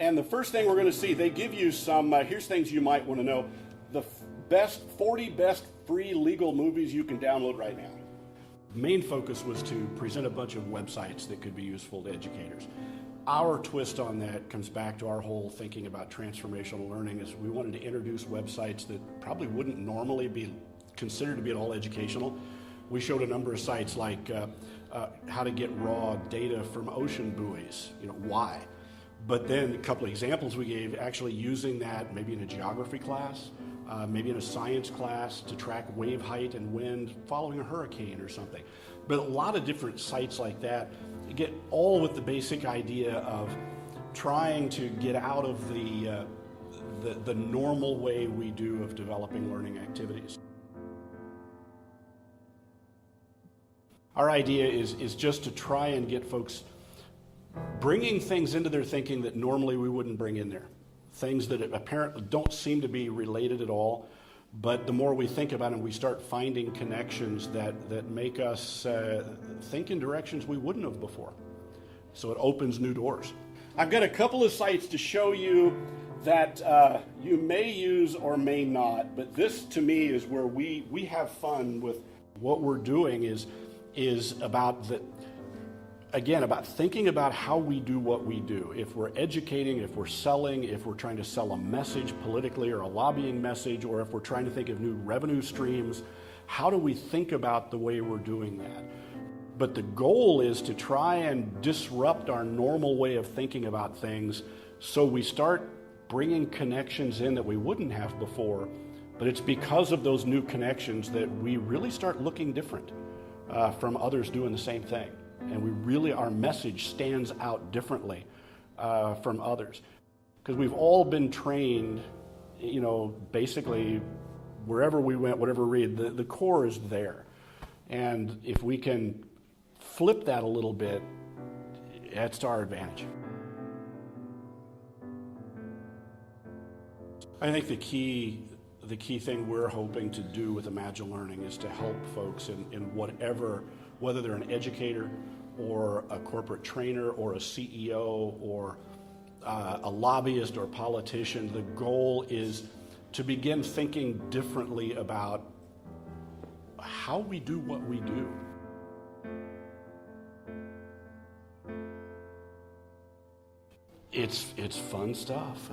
And the first thing we're going to see, they give you some, here's things you might want to know. The 40 best free legal movies you can download right now. The main focus was to present a bunch of websites that could be useful to educators. Our twist on that comes back to our whole thinking about transformational learning, is we wanted to introduce websites that probably wouldn't normally be considered to be at all educational. We showed a number of sites like how to get raw data from ocean buoys, why? But then a couple of examples we gave, actually using that maybe in a geography class, maybe in a science class to track wave height and wind following a hurricane or something. But a lot of different sites like that, get all with the basic idea of trying to get out of the normal way we do of developing learning activities. Our idea is just to try and get folks bringing things into their thinking that normally we wouldn't bring in there. Things that apparently don't seem to be related at all, but the more we think about them, we start finding connections that make us think in directions we wouldn't have before. So it opens new doors. I've got a couple of sites to show you that you may use or may not, but this to me is where we have fun with what we're doing is about about thinking about how we do what we do. If we're educating, if we're selling, if we're trying to sell a message politically or a lobbying message, or if we're trying to think of new revenue streams, how do we think about the way we're doing that? But the goal is to try and disrupt our normal way of thinking about things, so we start bringing connections in that we wouldn't have before. But it's because of those new connections that we really start looking different from others doing the same thing. And our message stands out differently from others. Because we've all been trained, basically wherever we went, whatever we read, the core is there. And if we can flip that a little bit, that's to our advantage. I think the key thing we're hoping to do with ImagiLearning is to help folks in whatever, whether they're an educator or a corporate trainer or a CEO or a lobbyist or politician. The goal is to begin thinking differently about how we do what we do. It's fun stuff.